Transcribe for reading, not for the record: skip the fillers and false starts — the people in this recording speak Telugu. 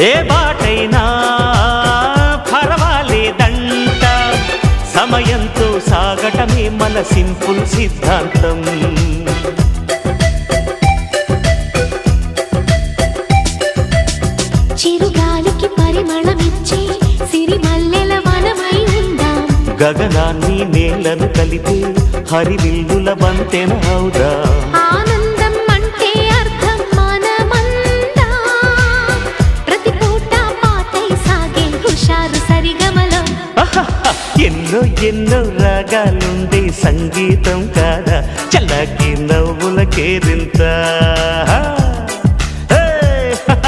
ఏ బాటైనా పర్వాలేదంట, సమయంతో సాగటమే మన సింపుల్ సిద్ధాంతం. చిరుగాలికి పరిమళమిచ్చే సిరిమల్లెల వనమై ఉందాం, గగనాన్ని నేలను కలిపే హరివిల్లుల బంతెన అవుదాం. ఆనందం అంటే అర్థం మనమందా, ప్రతి పూట పాతై సాగే హుషారు సరిగమలో. ఎన్నో ఎన్నో రాగాలుండే సంగీతం కాదా, చల్లకి నవ్వుల కేరింత.